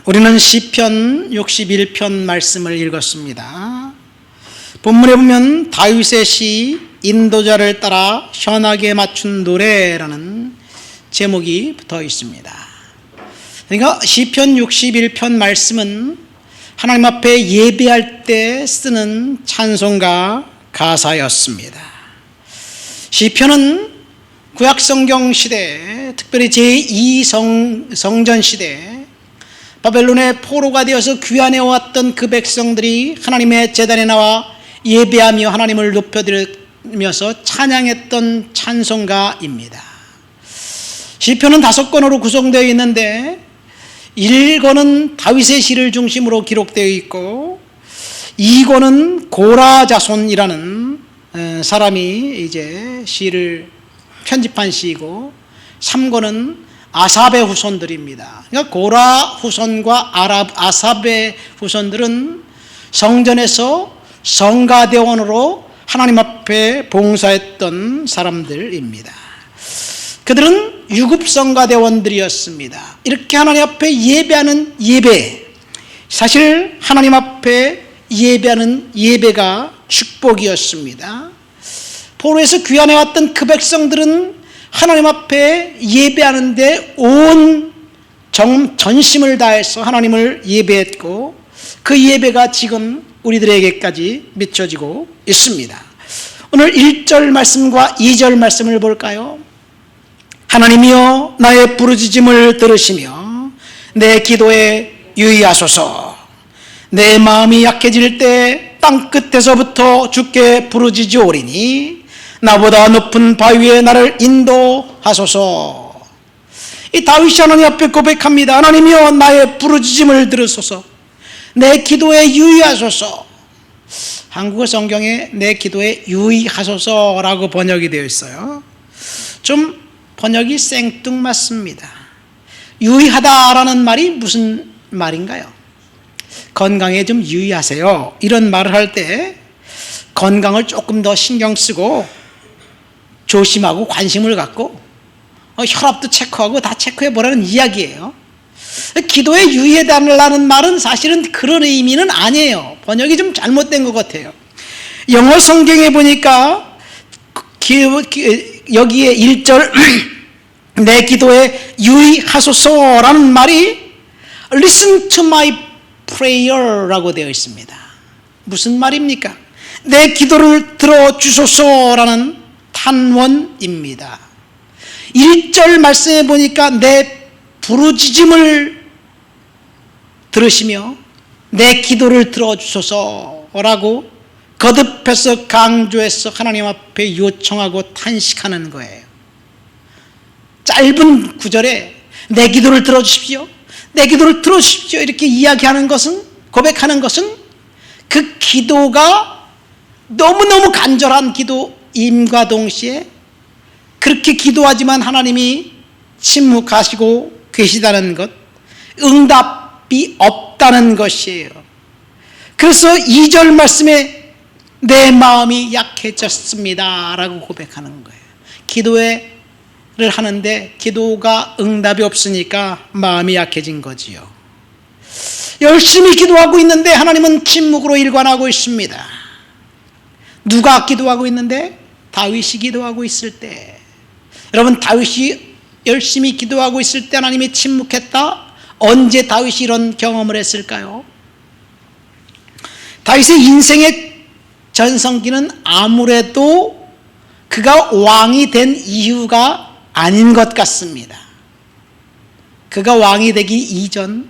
우리는 시편 61편 말씀을 읽었습니다. 본문에 보면 다윗의 시 인도자를 따라 현하게 맞춘 노래라는 제목이 붙어 있습니다. 그러니까 시편 61편 말씀은 하나님 앞에 예배할 때 쓰는 찬송가 가사였습니다. 시편은 구약성경 시대, 특별히 제2성전 시대 바벨론의 포로가 되어서 귀환해 왔던 그 백성들이 하나님의 제단에 나와 예배하며 하나님을 높여드리면서 찬양했던 찬송가입니다. 시편은 5권으로 구성되어 있는데 1권은 다윗의 시를 중심으로 기록되어 있고 2권은 고라 자손이라는 사람이 이제 시를 편집한 시이고 3권은 아삽의 후손들입니다. 그러니까 고라 후손과 아삽의 후손들은 성전에서 성가대원으로 하나님 앞에 봉사했던 사람들입니다. 그들은 유급 성가대원들이었습니다. 이렇게 하나님 앞에 예배하는 예배, 사실 하나님 앞에 예배하는 예배가 축복이었습니다. 포로에서 귀환해 왔던 그 백성들은 하나님 앞에 예배하는데 온 전심을 다해서 하나님을 예배했고 그 예배가 지금 우리들에게까지 미쳐지고 있습니다. 오늘 1절 말씀과 2절 말씀을 볼까요? 하나님이여 나의 부르짖음을 들으시며 내 기도에 유의하소서. 내 마음이 약해질 때 땅끝에서부터 주께 부르짖으오리니 나보다 높은 바위에 나를 인도하소서. 이 다윗이 하나님 앞에 고백합니다. 하나님이여 나의 부르짖음을 들으소서. 내 기도에 유의하소서. 한국어 성경에 내 기도에 유의하소서라고 번역이 되어 있어요. 좀 번역이 생뚱맞습니다. 유의하다라는 말이 무슨 말인가요? 건강에 좀 유의하세요. 이런 말을 할 때 건강을 조금 더 신경 쓰고 조심하고 관심을 갖고 혈압도 체크하고 다 체크해 보라는 이야기예요. 기도에 유의해달라는 말은 사실은 그런 의미는 아니에요. 번역이 좀 잘못된 것 같아요. 영어 성경에 보니까 여기에 1절 내 기도에 유의하소서라는 말이 Listen to my prayer라고 되어 있습니다. 무슨 말입니까? 내 기도를 들어주소서라는 탄원입니다. 1절 말씀에 보니까 내 부르짖음을 들으시며 내 기도를 들어주소서라고 거듭해서 강조해서 하나님 앞에 요청하고 탄식하는 거예요. 짧은 구절에 내 기도를 들어주십시오, 내 기도를 들어주십시오 이렇게 이야기하는 것은, 고백하는 것은 그 기도가 너무너무 간절한 기도임과 동시에 그렇게 기도하지만 하나님이 침묵하시고 계시다는 것, 응답이 없다는 것이에요. 그래서 2절 말씀에 내 마음이 약해졌습니다 라고 고백하는 거예요. 기도를 하는데 기도가 응답이 없으니까 마음이 약해진 거지요. 열심히 기도하고 있는데 하나님은 침묵으로 일관하고 있습니다. 누가 기도하고 있는데? 다윗이 기도하고 있을 때. 여러분, 다윗이 열심히 기도하고 있을 때 하나님이 침묵했다? 언제 다윗이 이런 경험을 했을까요? 다윗의 인생의 전성기는 아무래도 그가 왕이 된 이유가 아닌 것 같습니다. 그가 왕이 되기 이전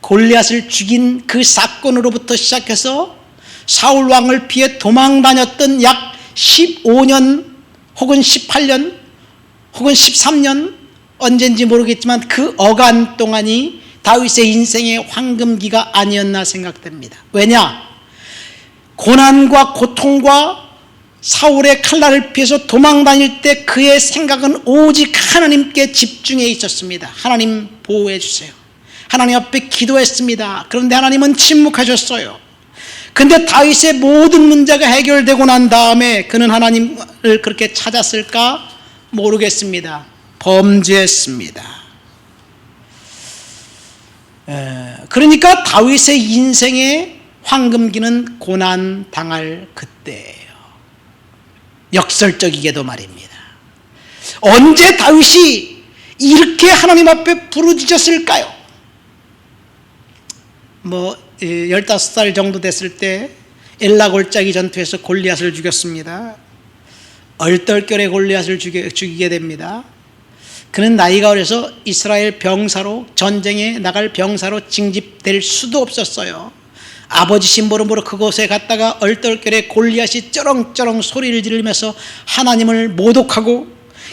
골리앗을 죽인 그 사건으로부터 시작해서 사울 왕을 피해 도망 다녔던 약 15년 혹은 18년 혹은 13년 언젠지 모르겠지만 그 어간 동안이 다윗의 인생의 황금기가 아니었나 생각됩니다. 왜냐? 고난과 고통과 사울의 칼날을 피해서 도망 다닐 때 그의 생각은 오직 하나님께 집중해 있었습니다. 하나님 보호해 주세요. 하나님 앞에 기도했습니다. 그런데 하나님은 침묵하셨어요. 근데 다윗의 모든 문제가 해결되고 난 다음에 그는 하나님을 그렇게 찾았을까? 모르겠습니다. 범죄했습니다. 그러니까 다윗의 인생의 황금기는 고난 당할 그때예요. 역설적이게도 말입니다. 언제 다윗이 이렇게 하나님 앞에 부르짖었을까요? 15살 정도 됐을 때 엘라 골짜기 전투에서 골리앗을 죽였습니다. 얼떨결에 골리앗을 죽이게 됩니다. 그는 나이가 어려서 이스라엘 병사로, 전쟁에 나갈 병사로 징집될 수도 없었어요. 아버지 심부름으로 그곳에 갔다가 얼떨결에 골리앗이 쩌렁쩌렁 소리를 지르면서 하나님을 모독하고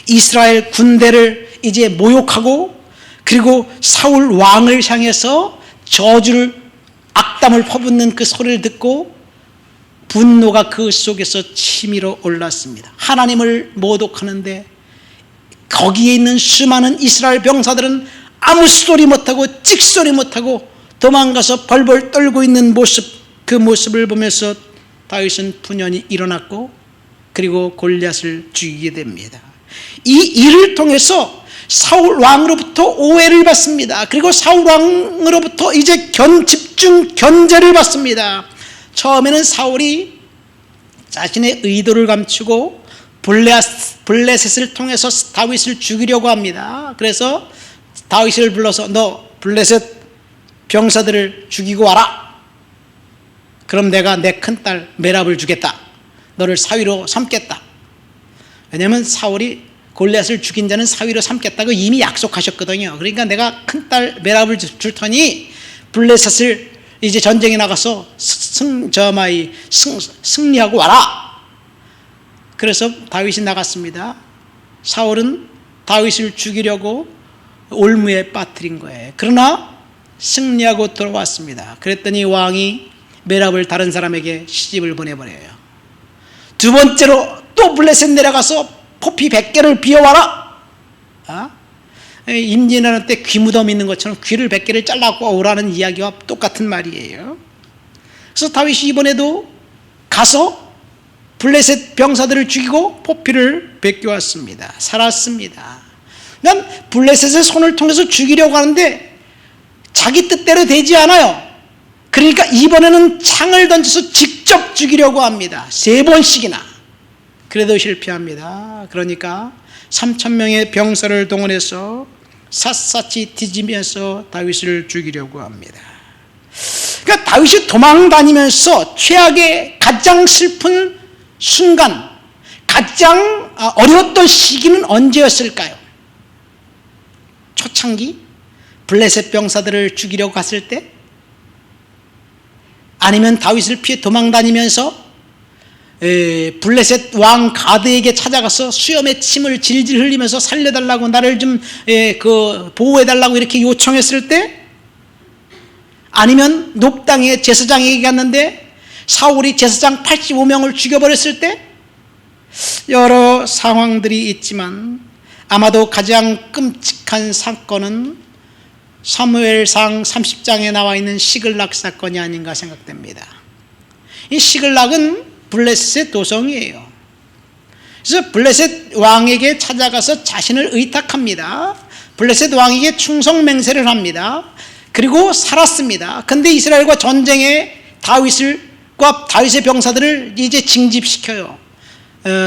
이스라엘 군대를 이제 모욕하고, 그리고 사울 왕을 향해서 저주를, 악담을 퍼붓는 그 소리를 듣고 분노가 그 속에서 치밀어 올랐습니다. 하나님을 모독하는데 거기에 있는 수많은 이스라엘 병사들은 아무 소리 못하고 찍소리 못하고 도망가서 벌벌 떨고 있는 모습, 그 모습을 보면서 다윗은 분연히 일어났고 그리고 골리앗을 죽이게 됩니다. 이 일을 통해서 사울 왕으로부터 오해를 받습니다. 그리고 사울 왕으로부터 이제 집중 견제를 받습니다. 처음에는 사울이 자신의 의도를 감추고 블레셋을 통해서 다윗을 죽이려고 합니다. 그래서 다윗을 불러서 너 블레셋 병사들을 죽이고 와라. 그럼 내가 내 큰딸 메랍을 주겠다. 너를 사위로 삼겠다. 왜냐하면 사울이 골리앗을 죽인 자는 사위로 삼겠다고 이미 약속하셨거든요. 그러니까 내가 큰딸 메랍을 줄 테니 블레셋을 이제 전쟁에 나가서 승리하고 와라. 그래서 다윗이 나갔습니다. 사울은 다윗을 죽이려고 올무에 빠뜨린 거예요. 그러나 승리하고 돌아왔습니다. 그랬더니 왕이 메랍을 다른 사람에게 시집을 보내버려요. 두 번째로 또 블레셋 내려가서 포피 100개를 비워와라. 임진왜란 때 귀무덤 있는 것처럼 귀를 100개를 잘라고 오라는 이야기와 똑같은 말이에요. 그래서 다윗이 이번에도 가서 블레셋 병사들을 죽이고 포피를 베껴왔습니다. 살았습니다. 그러니까 블레셋의 손을 통해서 죽이려고 하는데 자기 뜻대로 되지 않아요. 그러니까 이번에는 창을 던져서 직접 죽이려고 합니다. 3번씩이나. 그래도 실패합니다. 그러니까 3,000명의 병사를 동원해서 샅샅이 뒤지면서 다윗을 죽이려고 합니다. 그러니까 다윗이 도망다니면서 최악의 가장 슬픈 순간, 가장 어려웠던 시기는 언제였을까요? 초창기? 블레셋 병사들을 죽이려고 갔을 때? 아니면 다윗을 피해 도망다니면서 블레셋 왕 가드에게 찾아가서 수염에 침을 질질 흘리면서 살려달라고, 나를 좀 보호해달라고 이렇게 요청했을 때? 아니면 녹당의 제사장에게 갔는데 사울이 제사장 85명을 죽여버렸을 때? 여러 상황들이 있지만 아마도 가장 끔찍한 사건은 사무엘상 30장에 나와 있는 시글락 사건이 아닌가 생각됩니다. 이 시글락은 블레셋 도성이에요. 그래서 블레셋 왕에게 찾아가서 자신을 의탁합니다. 블레셋 왕에게 충성 맹세를 합니다. 그리고 살았습니다. 근데 이스라엘과 전쟁에 다윗의 병사들을 이제 징집시켜요.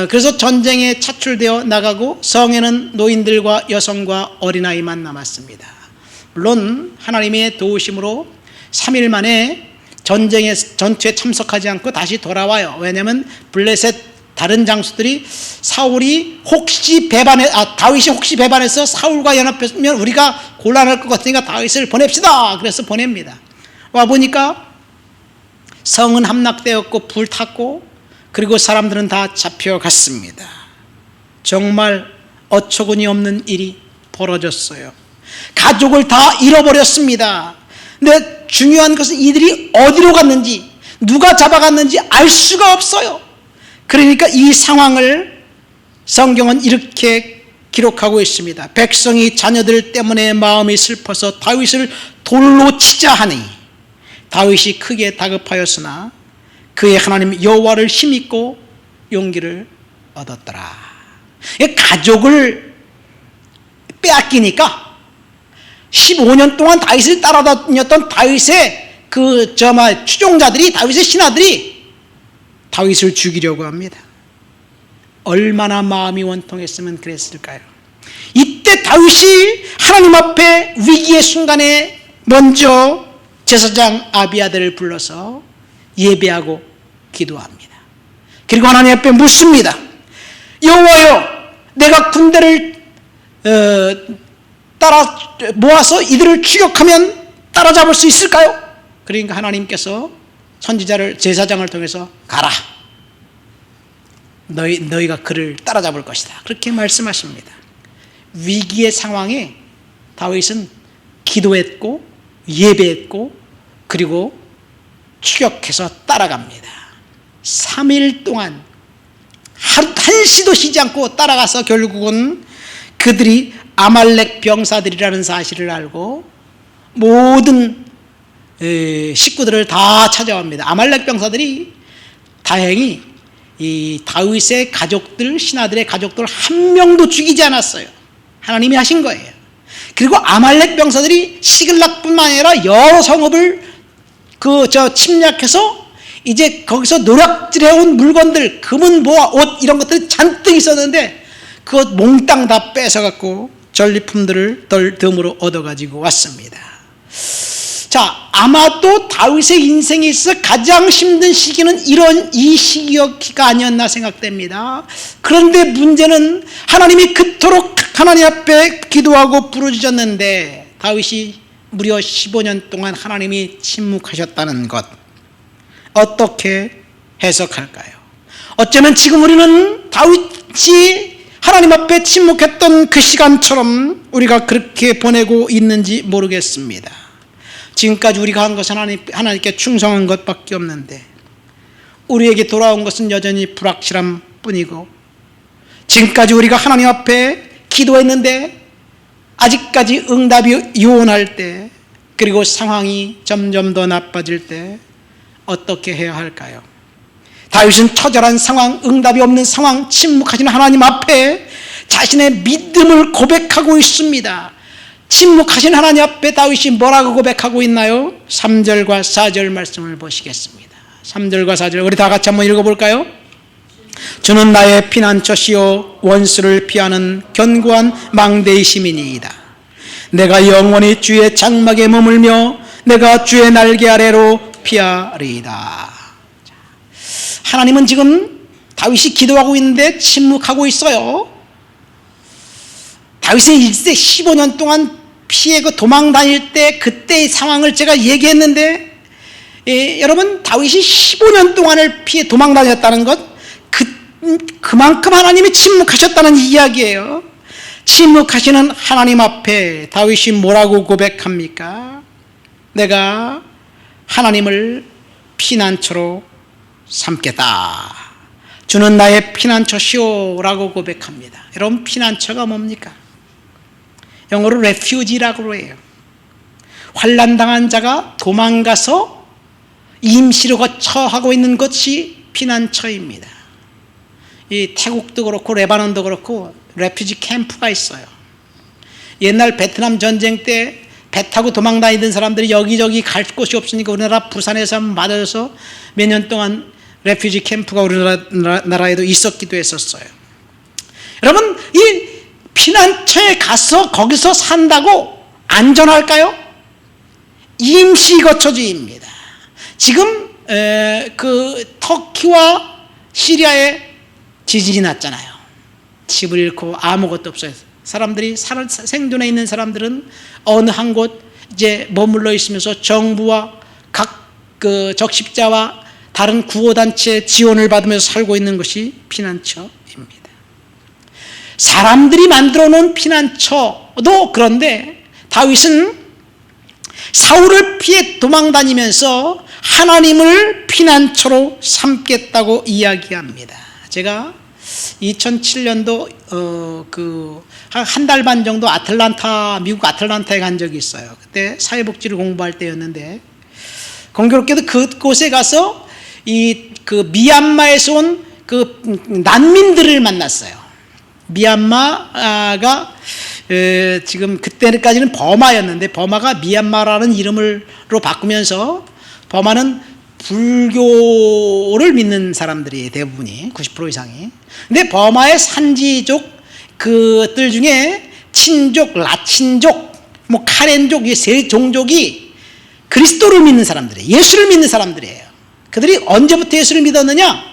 그래서 전쟁에 차출되어 나가고 성에는 노인들과 여성과 어린아이만 남았습니다. 물론 하나님의 도우심으로 3일 만에 전투에 참석하지 않고 다시 돌아와요. 왜냐하면 블레셋 다른 장수들이 다윗이 혹시 배반해서 사울과 연합했으면 우리가 곤란할 것 같으니까 다윗을 보냅시다. 그래서 보냅니다. 와보니까 성은 함락되었고 불탔고, 그리고 사람들은 다 잡혀갔습니다. 정말 어처구니 없는 일이 벌어졌어요. 가족을 다 잃어버렸습니다. 근데 중요한 것은 이들이 어디로 갔는지, 누가 잡아갔는지 알 수가 없어요. 그러니까 이 상황을 성경은 이렇게 기록하고 있습니다. 백성이 자녀들 때문에 마음이 슬퍼서 다윗을 돌로 치자 하니 다윗이 크게 다급하였으나 그의 하나님 여호와를 힘입고 용기를 얻었더라. 가족을 빼앗기니까 15년 동안 다윗을 따라다녔던 다윗의 추종자들이, 다윗의 신하들이 다윗을 죽이려고 합니다. 얼마나 마음이 원통했으면 그랬을까요? 이때 다윗이 하나님 앞에 위기의 순간에 먼저 제사장 아비아들을 불러서 예배하고 기도합니다. 그리고 하나님 앞에 묻습니다. 여호와여, 내가 군대를 따라 모아서 이들을 추격하면 따라잡을 수 있을까요? 그러니까 하나님께서 선지자를, 제사장을 통해서 가라, 너희가 그를 따라잡을 것이다, 그렇게 말씀하십니다. 위기의 상황에 다윗은 기도했고 예배했고 그리고 추격해서 따라갑니다. 3일 동안 한시도 쉬지 않고 따라가서 결국은 그들이 아말렉 병사들이라는 사실을 알고 모든 식구들을 다 찾아옵니다. 아말렉 병사들이 다행히 이 다윗의 가족들, 신하들의 가족들 한 명도 죽이지 않았어요. 하나님이 하신 거예요. 그리고 아말렉 병사들이 시글락뿐만 아니라 여러 성읍을 침략해서 이제 거기서 노략질해온 물건들, 금은 뭐와 옷 이런 것들이 잔뜩 있었는데 그것 몽땅 다 뺏어갖고 전리품들을 덤으로 얻어가지고 왔습니다. 자, 아마도 다윗의 인생에 있어 가장 힘든 시기는 이 시기가 아니었나 생각됩니다. 그런데 문제는 하나님이 그토록 하나님 앞에 기도하고 부르짖었는데 다윗이 무려 15년 동안 하나님이 침묵하셨다는 것, 어떻게 해석할까요? 어쩌면 지금 우리는 다윗이 하나님 앞에 침묵했던 그 시간처럼 우리가 그렇게 보내고 있는지 모르겠습니다. 지금까지 우리가 한 것은 하나님께 충성한 것밖에 없는데 우리에게 돌아온 것은 여전히 불확실함 뿐이고, 지금까지 우리가 하나님 앞에 기도했는데 아직까지 응답이 요원할 때, 그리고 상황이 점점 더 나빠질 때 어떻게 해야 할까요? 다윗은 처절한 상황, 응답이 없는 상황, 침묵하시는 하나님 앞에 자신의 믿음을 고백하고 있습니다. 침묵하신 하나님 앞에 다윗이 뭐라고 고백하고 있나요? 3절과 4절 말씀을 보시겠습니다. 3절과 4절 우리 다 같이 한번 읽어볼까요? 주는 나의 피난처시요 원수를 피하는 견고한 망대이심이니이다. 내가 영원히 주의 장막에 머물며 내가 주의 날개 아래로 피하리이다. 하나님은 지금 다윗이 기도하고 있는데 침묵하고 있어요. 다윗의 일세 15년 동안 피해 도망 다닐 때 그때의 상황을 제가 얘기했는데, 여러분, 다윗이 15년 동안을 피해 도망 다녔다는 것, 그만큼 하나님이 침묵하셨다는 이야기예요. 침묵하시는 하나님 앞에 다윗이 뭐라고 고백합니까? 내가 하나님을 피난처로 삼겠다. 주는 나의 피난처시오라고 고백합니다. 여러분, 피난처가 뭡니까? 영어로 refuge라고 해요. 환난당한 자가 도망가서 임시로 처하고 있는 것이 피난처입니다. 이 태국도 그렇고 레바논도 그렇고 레퓨지 캠프가 있어요. 옛날 베트남 전쟁 때 배 타고 도망 다니던 사람들이 여기저기 갈 곳이 없으니까 우리나라 부산에서 맞아서 몇 년 동안 레퓨지 캠프가 우리나라에도 있었기도 했었어요. 여러분, 이 피난처에 가서 거기서 산다고 안전할까요? 임시 거처지입니다. 지금 터키와 시리아에 지진이 났잖아요. 집을 잃고 아무것도 없어요. 사람들이 생존해 있는 사람들은 어느 한 곳 이제 머물러 있으면서 정부와 각 적십자와 다른 구호단체 지원을 받으면서 살고 있는 것이 피난처입니다. 사람들이 만들어 놓은 피난처도, 그런데 다윗은 사울을 피해 도망다니면서 하나님을 피난처로 삼겠다고 이야기합니다. 제가 2007년도 한 달 반 정도 미국 아틀란타에 간 적이 있어요. 그때 사회복지를 공부할 때였는데, 공교롭게도 그곳에 가서 미얀마에서 온 난민들을 만났어요. 미얀마가 지금 그때까지는 버마였는데 버마가 미얀마라는 이름으로 바꾸면서 버마는 불교를 믿는 사람들이 대부분이 90% 이상이. 근데 버마의 산지족 그들 중에 친족, 라친족, 뭐 카렌족 이 세 종족이 그리스도를 믿는 사람들이에요. 예수를 믿는 사람들이에요. 그들이 언제부터 예수를 믿었느냐?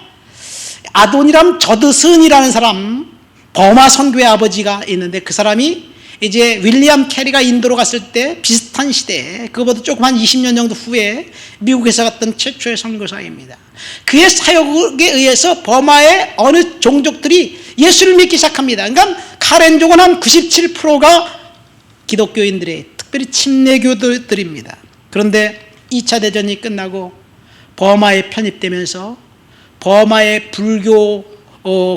아도니람 저드슨이라는 사람, 버마 선교의 아버지가 있는데 그 사람이 이제 윌리엄 캐리가 인도로 갔을 때 비슷한 시대에 그거보다 조금 한 20년 정도 후에 미국에서 갔던 최초의 선교사입니다. 그의 사역에 의해서 버마의 어느 종족들이 예수를 믿기 시작합니다. 그러니까 카렌족은 한 97%가 기독교인들의 특별히 침례교도들입니다. 그런데 2차 대전이 끝나고 버마에 편입되면서 버마의 불교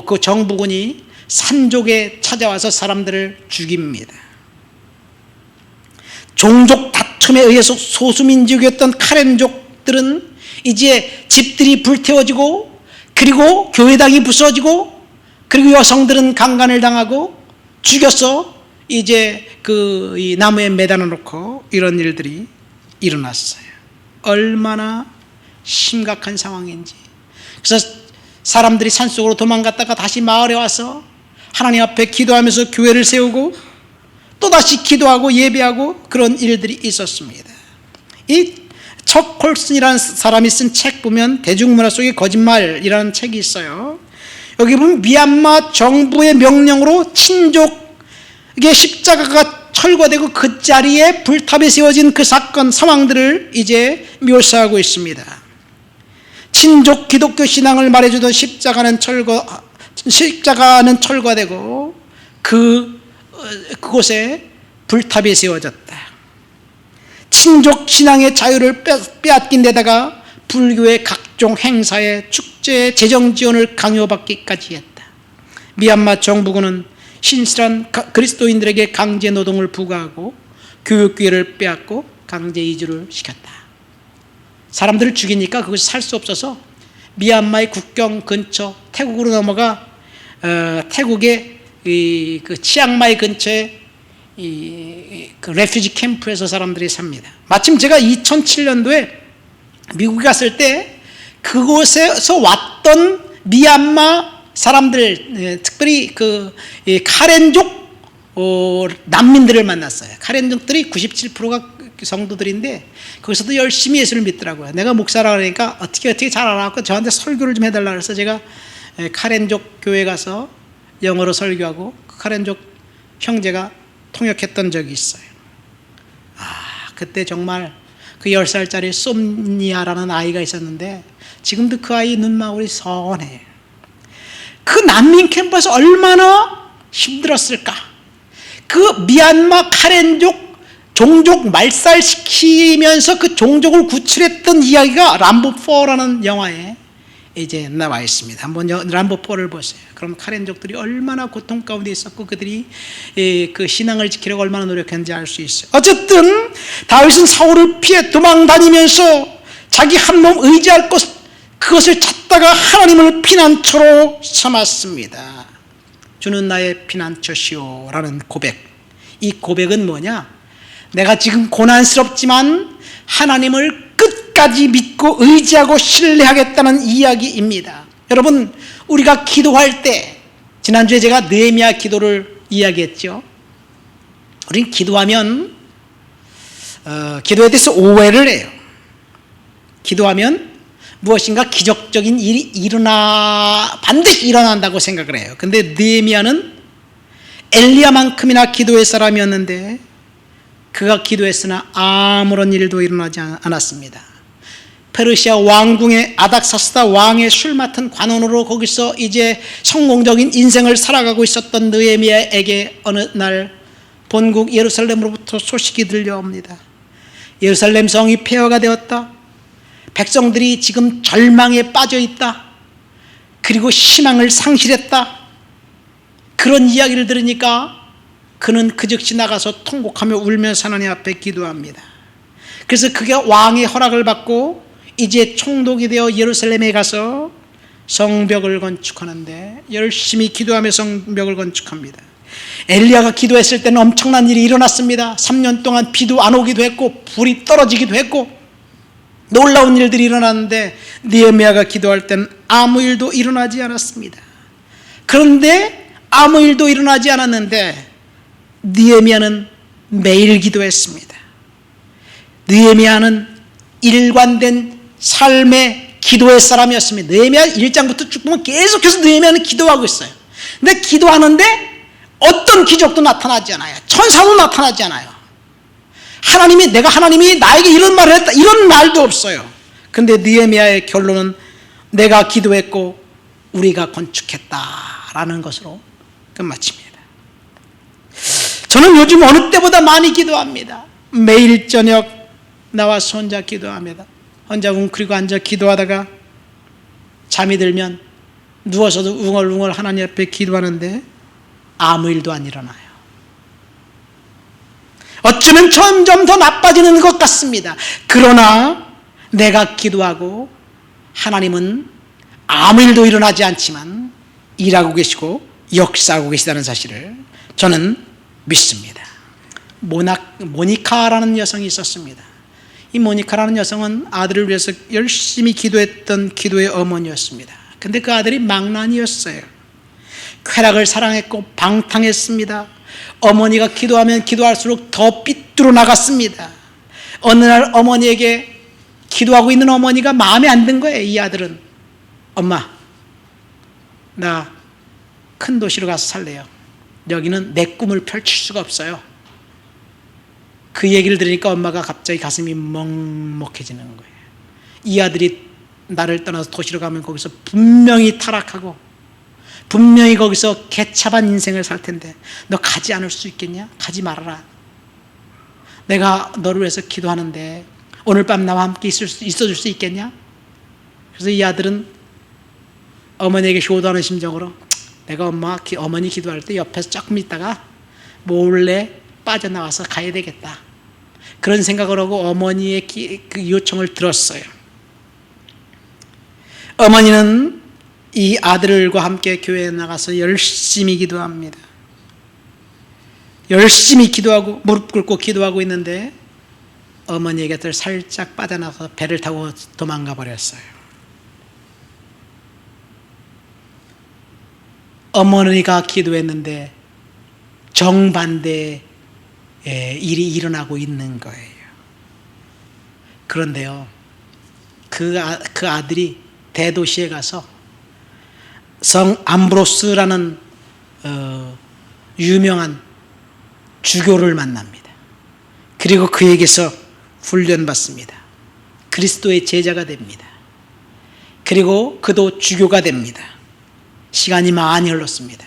그 정부군이 산족에 찾아와서 사람들을 죽입니다. 종족 다툼에 의해서 소수민족이었던 카렌족들은 이제 집들이 불태워지고 그리고 교회당이 부서지고 그리고 여성들은 강간을 당하고 죽여서 이제 이 나무에 매달아 놓고 이런 일들이 일어났어요. 얼마나 심각한 상황인지. 그래서 사람들이 산속으로 도망갔다가 다시 마을에 와서 하나님 앞에 기도하면서 교회를 세우고 또다시 기도하고 예배하고 그런 일들이 있었습니다. 이 척 콜슨이라는 사람이 쓴 책 보면 대중문화 속의 거짓말이라는 책이 있어요. 여기 보면 미얀마 정부의 명령으로 친족의 십자가가 철거되고 그 자리에 불탑이 세워진 그 사건 상황들을 이제 묘사하고 있습니다. 친족 기독교 신앙을 말해주던 십자가는 철거되고 그곳에 불탑이 세워졌다. 친족 신앙의 자유를 빼앗긴 데다가 불교의 각종 행사에 축제에 재정 지원을 강요받기까지 했다. 미얀마 정부군은 신실한 그리스도인들에게 강제 노동을 부과하고 교육 기회를 빼앗고 강제 이주를 시켰다. 사람들을 죽이니까 그것이 살 수 없어서 미얀마의 국경 근처 태국으로 넘어가 태국의 그 치앙마이 근처에 그 레퓨지 캠프에서 사람들이 삽니다. 마침 제가 2007년도에 미국에 갔을 때 그곳에서 왔던 미얀마 사람들, 특별히 그 카렌족 난민들을 만났어요. 카렌족들이 97%가 성도들인데 거기서도 열심히 예수를 믿더라고요. 내가 목사라 그러니까 어떻게 잘 알아갖고 저한테 설교를 좀 해달라 그래서 제가 카렌족 교회 가서 영어로 설교하고 그 카렌족 형제가 통역했던 적이 있어요. 그때 정말 그 10살짜리 솜니아라는 아이가 있었는데 지금도 그 아이 눈망울이 선해요. 그 난민 캠프에서 얼마나 힘들었을까. 그 미얀마 카렌족 종족 말살시키면서 그 종족을 구출했던 이야기가 람보4라는 영화에 이제 나와 있습니다. 한번 람보4를 보세요. 그럼 카렌족들이 얼마나 고통 가운데 있었고 그들이 그 신앙을 지키려고 얼마나 노력했는지 알 수 있어요. 어쨌든 다윗은 사울을 피해 도망다니면서 자기 한 몸 의지할 그것을 찾다가 하나님을 피난처로 삼았습니다. 주는 나의 피난처시오 라는 고백. 이 고백은 뭐냐? 내가 지금 고난스럽지만 하나님을 끝까지 믿고 의지하고 신뢰하겠다는 이야기입니다. 여러분, 우리가 기도할 때 지난주에 제가 느헤미야 기도를 이야기했죠. 우린 기도하면 기도에 대해서 오해를 해요. 기도하면 무엇인가 기적적인 일이 반드시 일어난다고 생각을 해요. 근데 느헤미야는 엘리야만큼이나 기도의 사람이었는데 그가 기도했으나 아무런 일도 일어나지 않았습니다. 페르시아 왕궁의 아닥사스다 왕의 술 맡은 관원으로 거기서 이제 성공적인 인생을 살아가고 있었던 느헤미야에게 어느 날 본국 예루살렘으로부터 소식이 들려옵니다. 예루살렘 성이 폐허가 되었다. 백성들이 지금 절망에 빠져 있다. 그리고 희망을 상실했다. 그런 이야기를 들으니까 그는 그 즉시 나가서 통곡하며 울면서 하나님 앞에 기도합니다. 그래서 그가 왕의 허락을 받고 이제 총독이 되어 예루살렘에 가서 성벽을 건축하는데 열심히 기도하며 성벽을 건축합니다. 엘리야가 기도했을 때는 엄청난 일이 일어났습니다. 3년 동안 비도 안 오기도 했고 불이 떨어지기도 했고 놀라운 일들이 일어났는데 느헤미야가 기도할 때는 아무 일도 일어나지 않았습니다. 그런데 아무 일도 일어나지 않았는데 느헤미야는 매일 기도했습니다. 느헤미야는 일관된 삶의 기도의 사람이었습니다. 느헤미야 1장부터 쭉 보면 계속해서 느헤미야는 기도하고 있어요. 근데 기도하는데 어떤 기적도 나타나지 않아요. 천사도 나타나지 않아요. 내가 하나님이 나에게 이런 말을 했다 이런 말도 없어요. 근데 느헤미야의 결론은 내가 기도했고 우리가 건축했다라는 것으로 끝마칩니다. 저는 요즘 어느 때보다 많이 기도합니다. 매일 저녁 나와서 혼자 기도합니다. 혼자 웅크리고 앉아 기도하다가 잠이 들면 누워서도 웅얼웅얼 하나님 앞에 기도하는데 아무 일도 안 일어나요. 어쩌면 점점 더 나빠지는 것 같습니다. 그러나 내가 기도하고 하나님은 아무 일도 일어나지 않지만 일하고 계시고 역사하고 계시다는 사실을 저는 믿습니다. 모니카라는 여성이 있었습니다. 이 모니카라는 여성은 아들을 위해서 열심히 기도했던 기도의 어머니였습니다. 근데 그 아들이 망난이었어요. 쾌락을 사랑했고 방탕했습니다. 어머니가 기도하면 기도할수록 더 삐뚤어 나갔습니다. 어느 날 어머니에게 기도하고 있는 어머니가 마음에 안 든 거예요. 이 아들은 엄마 나 큰 도시로 가서 살래요. 여기는 내 꿈을 펼칠 수가 없어요. 그 얘기를 들으니까 엄마가 갑자기 가슴이 먹먹해지는 거예요. 이 아들이 나를 떠나서 도시로 가면 거기서 분명히 타락하고 분명히 거기서 개차반 인생을 살 텐데 너 가지 않을 수 있겠냐? 가지 말아라. 내가 너를 위해서 기도하는데 오늘 밤 나와 함께 있어줄 수 있겠냐? 그래서 이 아들은 어머니에게 효도하는 심정으로 내가 어머니 기도할 때 옆에서 조금 있다가 몰래 빠져나와서 가야 되겠다. 그런 생각을 하고 어머니의 그 요청을 들었어요. 어머니는 이 아들과 함께 교회에 나가서 열심히 기도합니다. 열심히 기도하고 무릎 꿇고 기도하고 있는데 어머니의 곁을 살짝 빠져나가서 배를 타고 도망가 버렸어요. 어머니가 기도했는데 정반대의 일이 일어나고 있는 거예요. 그런데요, 그 아들이 대도시에 가서 성 암브로스라는 유명한 주교를 만납니다. 그리고 그에게서 훈련받습니다. 그리스도의 제자가 됩니다. 그리고 그도 주교가 됩니다. 시간이 많이 흘렀습니다.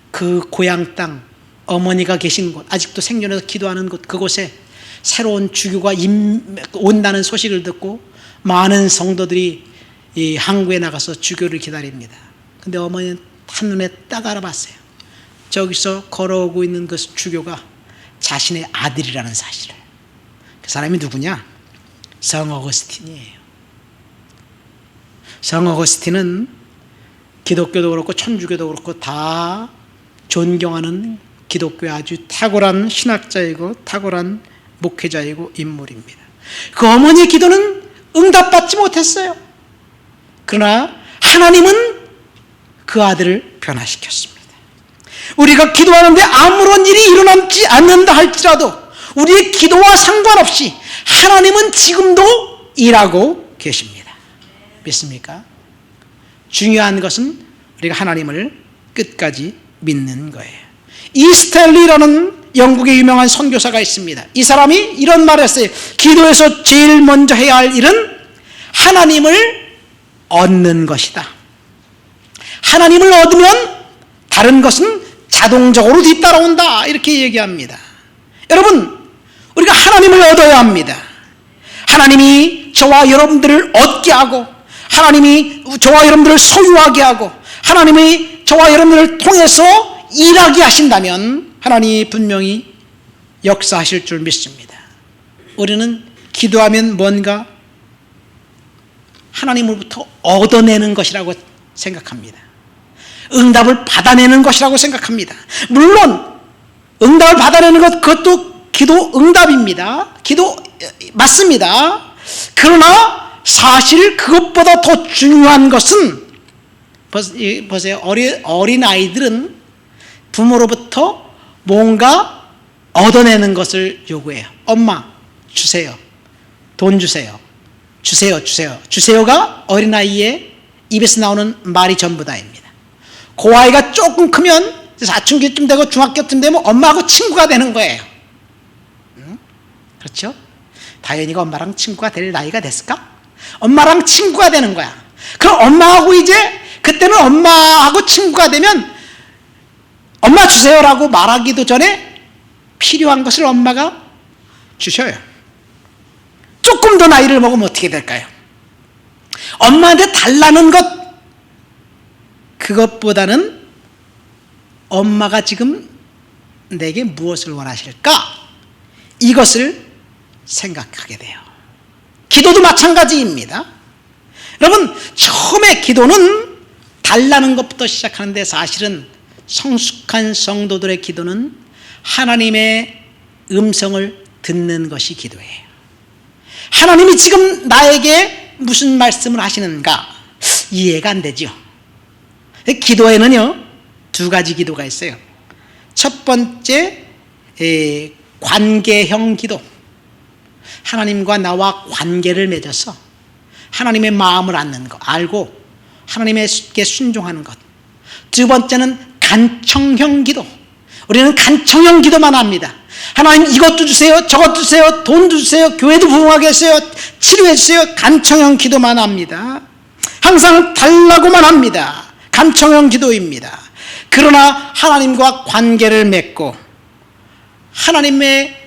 그 고향 땅, 어머니가 계신 곳, 아직도 생존해서 기도하는 곳, 그곳에 새로운 주교가 온다는 소식을 듣고 많은 성도들이 이 항구에 나가서 주교를 기다립니다. 근데 어머니는 한눈에 딱 알아봤어요. 저기서 걸어오고 있는 그 주교가 자신의 아들이라는 사실을. 그 사람이 누구냐? 성 어거스틴이에요. 성 어거스틴은 기독교도 그렇고 천주교도 그렇고 다 존경하는 기독교의 아주 탁월한 신학자이고 탁월한 목회자이고 인물입니다. 그 어머니의 기도는 응답받지 못했어요. 그러나 하나님은 그 아들을 변화시켰습니다. 우리가 기도하는데 아무런 일이 일어나지 않는다 할지라도 우리의 기도와 상관없이 하나님은 지금도 일하고 계십니다. 믿습니까? 중요한 것은 우리가 하나님을 끝까지 믿는 거예요. 이스텔리라는 영국의 유명한 선교사가 있습니다. 이 사람이 이런 말을 했어요. 기도에서 제일 먼저 해야 할 일은 하나님을 얻는 것이다. 하나님을 얻으면 다른 것은 자동적으로 뒤따라온다. 이렇게 얘기합니다. 여러분, 우리가 하나님을 얻어야 합니다. 하나님이 저와 여러분들을 얻게 하고 하나님이 저와 여러분들을 소유하게 하고 하나님이 저와 여러분들을 통해서 일하게 하신다면 하나님이 분명히 역사하실 줄 믿습니다. 우리는 기도하면 뭔가 하나님으로부터 얻어내는 것이라고 생각합니다. 응답을 받아내는 것이라고 생각합니다. 물론 응답을 받아내는 것, 그것도 기도 응답입니다. 기도 맞습니다. 그러나 사실 그것보다 더 중요한 것은, 보세요. 어린 아이들은 부모로부터 뭔가 얻어내는 것을 요구해요. 엄마 주세요, 돈 주세요, 주세요가 어린아이의 입에서 나오는 말이 전부다입니다. 그 아이가 조금 크면 사춘기쯤 되고 중학교쯤 되면 엄마하고 친구가 되는 거예요. 그렇죠? 다현이가 엄마랑 친구가 될 나이가 됐을까? 엄마랑 친구가 되는 거야. 그럼 엄마하고 이제 그때는 엄마하고 친구가 되면 엄마 주세요라고 말하기도 전에 필요한 것을 엄마가 주셔요. 조금 더 나이를 먹으면 어떻게 될까요? 엄마한테 달라는 것, 그것보다는 엄마가 지금 내게 무엇을 원하실까? 이것을 생각하게 돼요. 기도도 마찬가지입니다. 여러분, 처음에 기도는 달라는 것부터 시작하는데 사실은 성숙한 성도들의 기도는 하나님의 음성을 듣는 것이 기도예요. 하나님이 지금 나에게 무슨 말씀을 하시는가 이해가 안 되죠. 기도에는요, 두 가지 기도가 있어요. 첫 번째, 관계형 기도. 하나님과 나와 관계를 맺어서 하나님의 마음을 알고 하나님께 순종하는 것. 두 번째는 간청형 기도. 우리는 간청형 기도만 합니다. 하나님 이것도 주세요, 저것도 주세요, 돈도 주세요, 교회도 부흥하게 해주세요, 치료해 주세요. 간청형 기도만 합니다. 항상 달라고만 합니다. 간청형 기도입니다. 그러나 하나님과 관계를 맺고 하나님의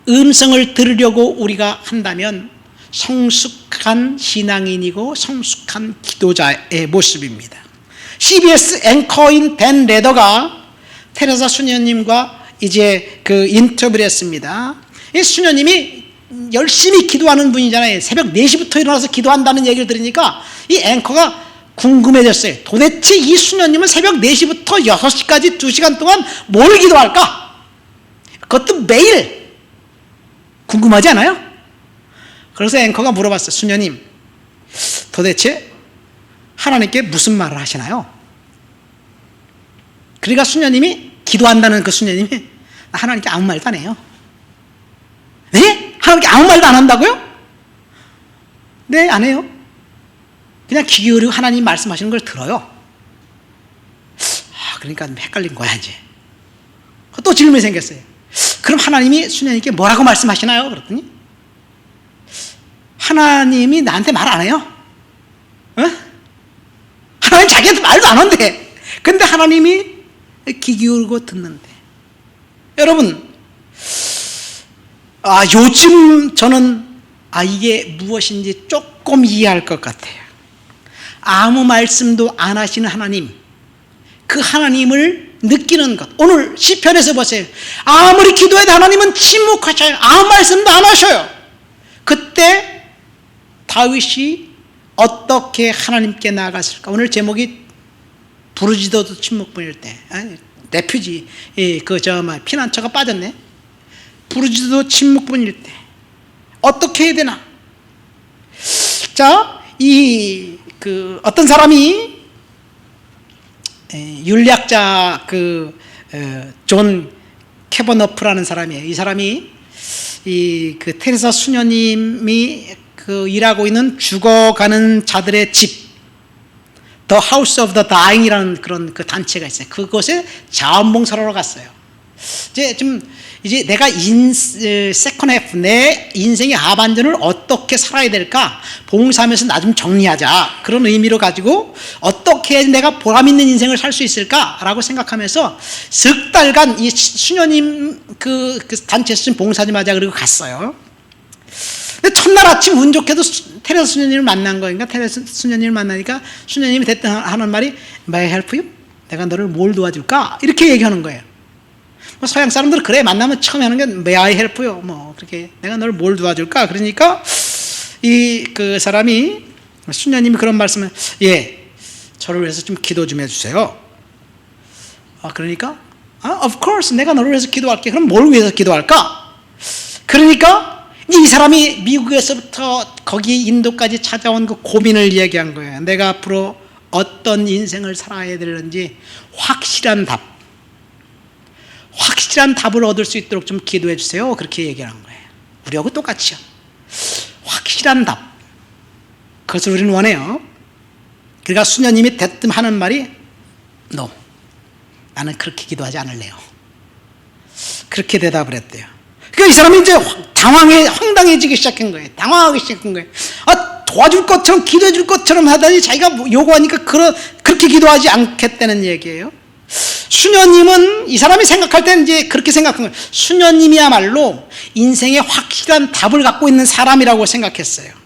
음성을 들으려고 우리가 한다면 성숙한 신앙인이고 성숙한 기도자의 모습입니다. CBS 앵커인 댄 레더가 테레사 수녀님과 이제 그 인터뷰를 했습니다. 이 수녀님이 열심히 기도하는 분이잖아요. 새벽 4시부터 일어나서 기도한다는 얘기를 들으니까 이 앵커가 궁금해졌어요. 도대체 이 수녀님은 새벽 4시부터 6시까지 2시간 동안 뭘 기도할까? 그것도 매일. 궁금하지 않아요? 그래서 앵커가 물어봤어요. 수녀님, 도대체 하나님께 무슨 말을 하시나요? 그러니까 수녀님이, 기도한다는 그 수녀님이 하나님께 아무 말도 안 해요. 네? 하나님께 아무 말도 안 한다고요? 네, 안 해요. 그냥 귀 기울이고 하나님 말씀하시는 걸 들어요. 그러니까 헷갈린 거야 이제. 또 질문이 생겼어요. 그럼 하나님이 수녀님께 뭐라고 말씀하시나요? 그랬더니 하나님이 나한테 말 안 해요. 하나님 자기한테 말도 안 한대. 근데 하나님이 귀 기울이고 듣는데. 여러분, 요즘 저는 이게 무엇인지 조금 이해할 것 같아요. 아무 말씀도 안 하시는 하나님, 그 하나님을 느끼는 것. 오늘 시편에서 보세요. 아무리 기도해도 하나님은 침묵하셔요. 아무 말씀도 안 하셔요. 그때 다윗이 어떻게 하나님께 나아갔을까? 오늘 제목이 부르짖어도 침묵뿐일 때. 레퓨지, 피난처가 빠졌네. 부르짖어도 침묵뿐일 때 어떻게 해야 되나? 자, 어떤 사람이 윤리학자 존 캐버너프라는 사람이에요. 이 사람이 테레사 수녀님이 일하고 있는 죽어가는 자들의 집, The House of the Dying이라는 그런 단체가 있어요. 그곳에 자원봉사로 갔어요. 이제 내가 세컨 해프, 내 인생의 하반전을 어떻게 살아야 될까? 봉사하면서 나 좀 정리하자. 그런 의미로 가지고 어떻게 해야 내가 보람 있는 인생을 살 수 있을까라고 생각하면서 석 달간 이 수녀님 그 단체에서 좀 봉사 좀 하자 그리고 갔어요. 근데 첫날 아침 운 좋게도 테레사 수녀님을 만난 거니까 테레사 수녀님을 만나니까 수녀님이 대뜸 하는 말이 May I help you? 내가 너를 뭘 도와줄까? 이렇게 얘기하는 거예요. 서양 사람들은 그래, 만나면 처음에 하는 게 May I help you? 그렇게 내가 너를 뭘 도와줄까? 그러니까 그 사람이, 수녀님이 그런 말씀을, 예, 저를 위해서 좀 기도 좀 해주세요. 그러니까 of course 내가 너를 위해서 기도할게. 그럼 뭘 위해서 기도할까? 그러니까 이 사람이 미국에서부터 거기 인도까지 찾아온 그 고민을 이야기한 거예요. 내가 앞으로 어떤 인생을 살아야 되는지 확실한 답을 얻을 수 있도록 좀 기도해 주세요. 그렇게 얘기하는 거예요. 우리하고 똑같이요. 확실한 답. 그것을 우리는 원해요. 그러니까 수녀님이 대뜸 하는 말이 No, 나는 그렇게 기도하지 않을래요. 그렇게 대답을 했대요. 그러니까 이 사람이 이제 황당해지기 시작한 거예요. 당황하기 시작한 거예요. 도와줄 것처럼 기도해 줄 것처럼 하다니 자기가 요구하니까 그렇게 기도하지 않겠다는 얘기예요. 수녀님은 이 사람이 생각할 때는 이제 그렇게 생각한 거예요. 수녀님이야말로 인생에 확실한 답을 갖고 있는 사람이라고 생각했어요.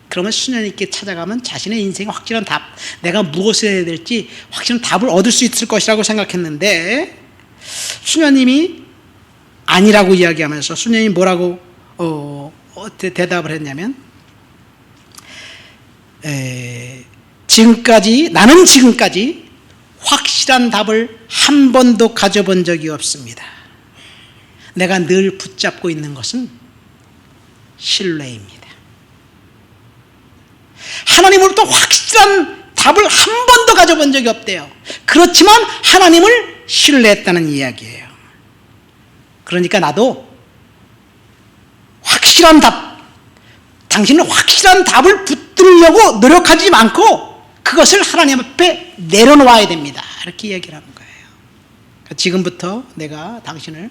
그러면 수녀님께 찾아가면 자신의 인생에 확실한 답, 내가 무엇을 해야 될지 확실한 답을 얻을 수 있을 것이라고 생각했는데 수녀님이 아니라고 이야기하면서 수녀님이 뭐라고 대답을 했냐면 나는 지금까지 확실한 답을 한 번도 가져본 적이 없습니다. 내가 늘 붙잡고 있는 것은 신뢰입니다. 하나님으로부터 확실한 답을 한 번도 가져본 적이 없대요. 그렇지만 하나님을 신뢰했다는 이야기예요. 그러니까 나도 확실한 답, 당신은 확실한 답을 붙들려고 노력하지 않고 그것을 하나님 앞에 내려놓아야 됩니다. 이렇게 얘기를 하는 거예요. 지금부터 내가 당신을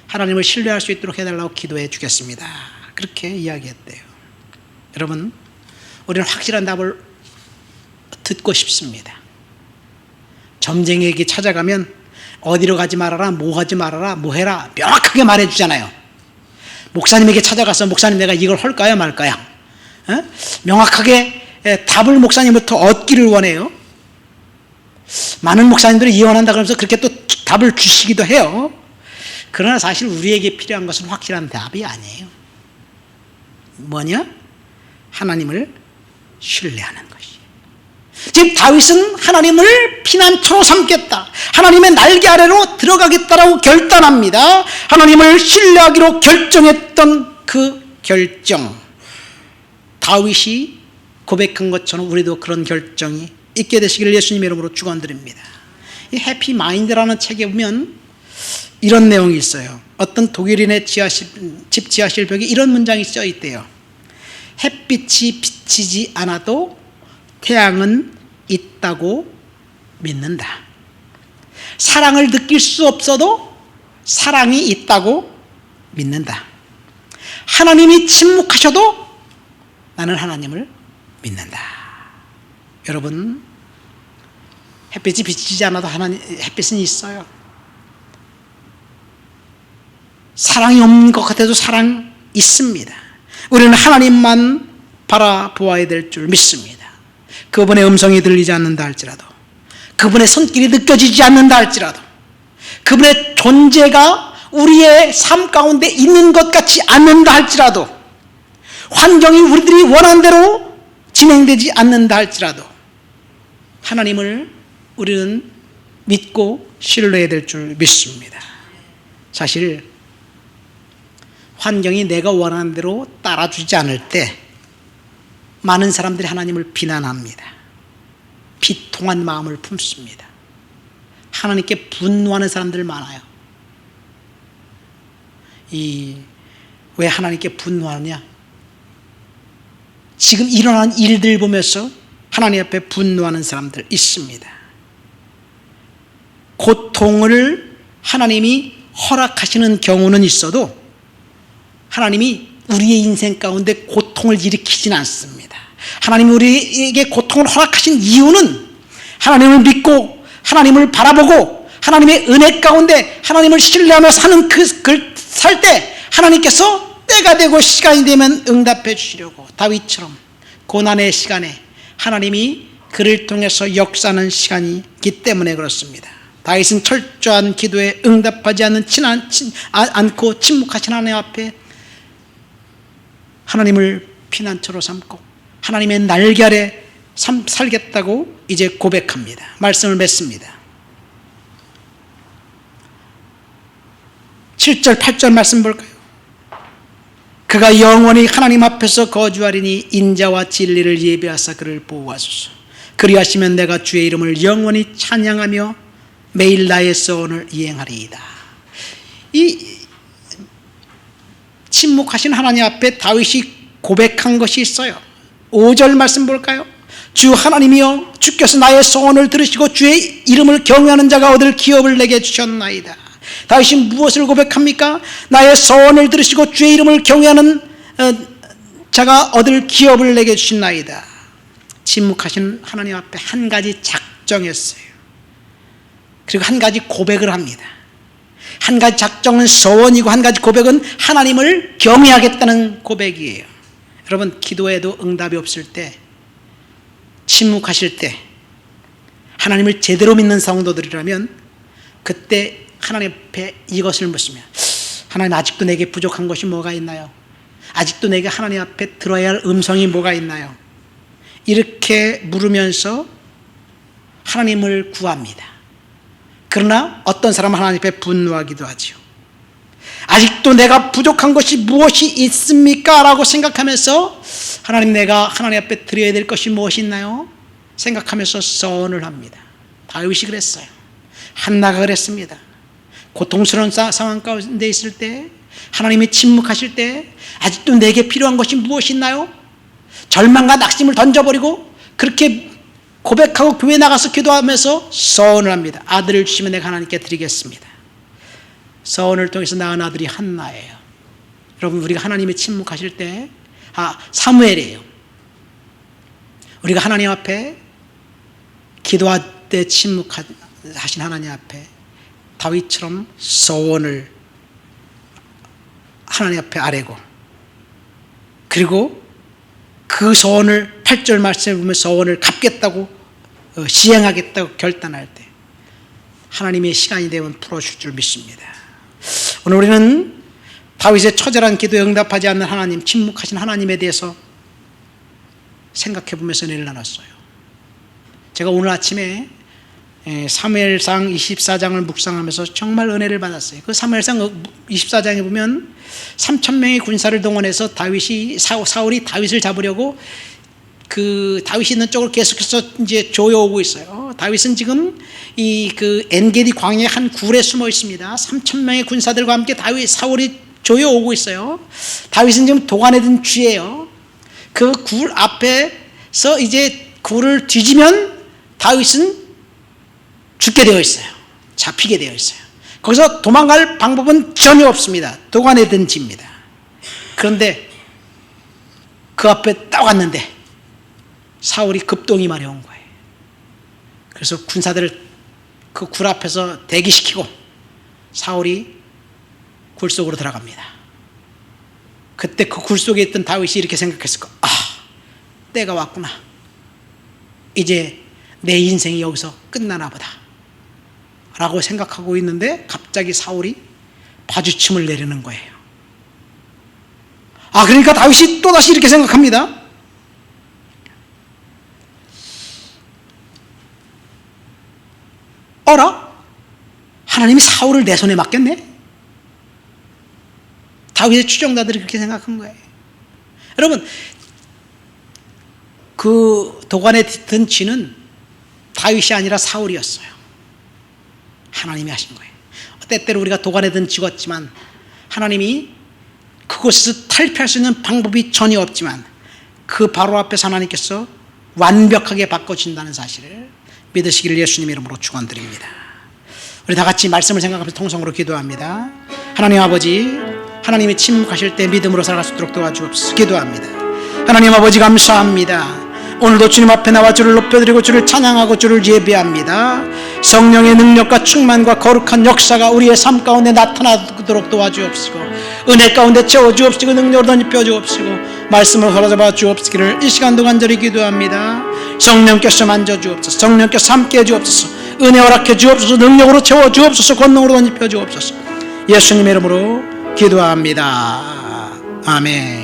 하나님을 신뢰할 수 있도록 해달라고 기도해 주겠습니다. 그렇게 이야기했대요. 여러분, 우리는 확실한 답을 듣고 싶습니다. 점쟁이에게 찾아가면 어디로 가지 말아라, 뭐 하지 말아라, 뭐 해라 명확하게 말해주잖아요. 목사님에게 찾아가서 목사님 내가 이걸 할까요 말까요? 명확하게 답을 목사님부터 얻기를 원해요. 많은 목사님들이 이혼한다 그러면서 그렇게 또 답을 주시기도 해요. 그러나 사실 우리에게 필요한 것은 확실한 답이 아니에요. 뭐냐? 하나님을 신뢰하는 것이에요. 지금 다윗은 하나님을 피난처로 삼겠다, 하나님의 날개 아래로 들어가겠다라고 결단합니다. 하나님을 신뢰하기로 결정했던 그 결정, 다윗이 고백한 것처럼 우리도 그런 결정이 있게 되시기를 예수님의 이름으로 축원드립니다. 이 해피마인드라는 책에 보면 이런 내용이 있어요. 어떤 독일인의 집 지하실 벽에 이런 문장이 써 있대요. 햇빛이 비치지 않아도 태양은 있다고 믿는다. 사랑을 느낄 수 없어도 사랑이 있다고 믿는다. 하나님이 침묵하셔도 나는 하나님을 믿는다. 여러분, 햇빛이 비치지 않아도 햇빛은 있어요. 사랑이 없는 것 같아도 사랑 있습니다. 우리는 하나님만 바라보아야 될 줄 믿습니다. 그분의 음성이 들리지 않는다 할지라도, 그분의 손길이 느껴지지 않는다 할지라도, 그분의 존재가 우리의 삶 가운데 있는 것 같지 않는다 할지라도, 환경이 우리들이 원하는 대로 진행되지 않는다 할지라도 하나님을 우리는 믿고 신뢰해야 될 줄 믿습니다. 사실 환경이 내가 원하는 대로 따라주지 않을 때 많은 사람들이 하나님을 비난합니다. 비통한 마음을 품습니다. 하나님께 분노하는 사람들 많아요. 왜 하나님께 분노하느냐? 지금 일어난 일들 보면서 하나님 앞에 분노하는 사람들 있습니다. 고통을 하나님이 허락하시는 경우는 있어도 하나님이 우리의 인생 가운데 고통을 일으키지는 않습니다. 하나님이 우리에게 고통을 허락하신 이유는 하나님을 믿고 하나님을 바라보고 하나님의 은혜 가운데 하나님을 신뢰하며 사는 살 때 하나님께서 때가 되고 시간이 되면 응답해 주시려고, 다윗처럼 고난의 시간에 하나님이 그를 통해서 역사하는 시간이기 때문에 그렇습니다. 다윗은 철저한 기도에 응답하지 않고 침묵하신 하나님 앞에 하나님을 피난처로 삼고 하나님의 날개 아래 살겠다고 이제 고백합니다. 말씀을 맺습니다. 7절 8절 말씀 볼까요? 그가 영원히 하나님 앞에서 거주하리니 인자와 진리를 예비하사 그를 보호하소서. 그리하시면 내가 주의 이름을 영원히 찬양하며 매일 나의 소원을 이행하리이다. 이 침묵하신 하나님 앞에 다윗이 고백한 것이 있어요. 5절 말씀 볼까요? 주 하나님이여 주께서 나의 소원을 들으시고 주의 이름을 경외하는 자가 얻을 기업을 내게 주셨나이다. 다윗이 무엇을 고백합니까? 나의 소원을 들으시고 주의 이름을 경외하는 자가 얻을 기업을 내게 주셨나이다. 침묵하신 하나님 앞에 한 가지 작정했어요. 그리고 한 가지 고백을 합니다. 한 가지 작정은 소원이고 한 가지 고백은 하나님을 경외하겠다는 고백이에요. 여러분, 기도에도 응답이 없을 때, 침묵하실 때 하나님을 제대로 믿는 성도들이라면 그때 하나님 앞에 이것을 묻으면, 하나님 아직도 내게 부족한 것이 뭐가 있나요? 아직도 내게 하나님 앞에 들어야 할 음성이 뭐가 있나요? 이렇게 물으면서 하나님을 구합니다. 그러나 어떤 사람은 하나님 앞에 분노하기도 하죠. 아직도 내가 부족한 것이 무엇이 있습니까? 라고 생각하면서 하나님, 내가 하나님 앞에 드려야 될 것이 무엇이 있나요? 생각하면서 서원을 합니다. 다윗이 그랬어요. 한나가 그랬습니다. 고통스러운 상황 가운데 있을 때, 하나님이 침묵하실 때 아직도 내게 필요한 것이 무엇이 있나요? 절망과 낙심을 던져버리고 그렇게 고백하고 교회 나가서 기도하면서 서원을 합니다. 아들을 주시면 내가 하나님께 드리겠습니다. 서원을 통해서 낳은 아들이 한나예요. 여러분, 우리가 하나님이 침묵하실 때, 사무엘이에요. 우리가 하나님 앞에 기도할 때 침묵하신 하나님 앞에 다윗처럼 서원을 하나님 앞에 아뢰고, 그리고 그 서원을 8절 말씀에 보면 서원을 갚겠다고 시행하겠다고 결단할 때 하나님의 시간이 되면 풀어줄 줄 믿습니다. 오늘 우리는 다윗의 처절한 기도에 응답하지 않는 하나님, 침묵하신 하나님에 대해서 생각해 보면서 은혜를 나눴어요. 제가 오늘 아침에 사무엘상 24장을 묵상하면서 정말 은혜를 받았어요. 그 사무엘상 24장에 보면 3,000명의 군사를 동원해서 사울이 다윗을 잡으려고 그 다윗이 있는 쪽으로 계속해서 이제 조여오고 있어요. 다윗은 지금 그 엔게디 광야의 한 굴에 숨어 있습니다. 3,000명의 군사들과 함께 사울이 조여오고 있어요. 다윗은 지금 도관에 든 쥐예요. 그 굴 앞에서 이제 굴을 뒤지면 다윗은 죽게 되어 있어요. 잡히게 되어 있어요. 거기서 도망갈 방법은 전혀 없습니다. 도관에 든 쥐입니다. 그런데 그 앞에 딱 왔는데 사울이 급동이 마려운 거예요. 그래서 군사들을 그 굴 앞에서 대기시키고 사울이 굴 속으로 들어갑니다. 그때 그 굴 속에 있던 다윗이 이렇게 생각했을 거예요. 때가 왔구나. 이제 내 인생이 여기서 끝나나 보다 라고 생각하고 있는데 갑자기 사울이 바주침을 내리는 거예요. 그러니까 다윗이 또다시 이렇게 생각합니다. 어라? 하나님이 사울을 내 손에 맡겼네? 다윗의 추종자들이 그렇게 생각한 거예요. 여러분, 그 도관에 든 쥐는 다윗이 아니라 사울이었어요. 하나님이 하신 거예요. 때때로 우리가 도관에 든 쥐였지만 하나님이 그곳에서 탈피할 수 있는 방법이 전혀 없지만 그 바로 앞에서 하나님께서 완벽하게 바꿔준다는 사실을 믿으시기를 예수님 이름으로 축원드립니다. 우리 다 같이 말씀을 생각하면서 통성으로 기도합니다. 하나님 아버지, 하나님이 침묵하실 때 믿음으로 살아갈 수 있도록 도와주옵소서. 기도합니다. 하나님 아버지, 감사합니다. 오늘도 주님 앞에 나와 주를 높여드리고 주를 찬양하고 주를 예배합니다. 성령의 능력과 충만과 거룩한 역사가 우리의 삶 가운데 나타나도록 도와주옵시고 은혜 가운데 채워주옵시고 능력으로 덧입혀주옵시고 말씀을 허락잡아 주옵시기를 이 시간도 간절히 기도합니다. 성령께서 만져주옵소서. 성령께서 함께해 주옵소서. 은혜 허락해 주옵소서. 능력으로 채워주옵소서. 권능으로 덧입혀 주옵소서. 예수님의 이름으로 기도합니다. 아멘.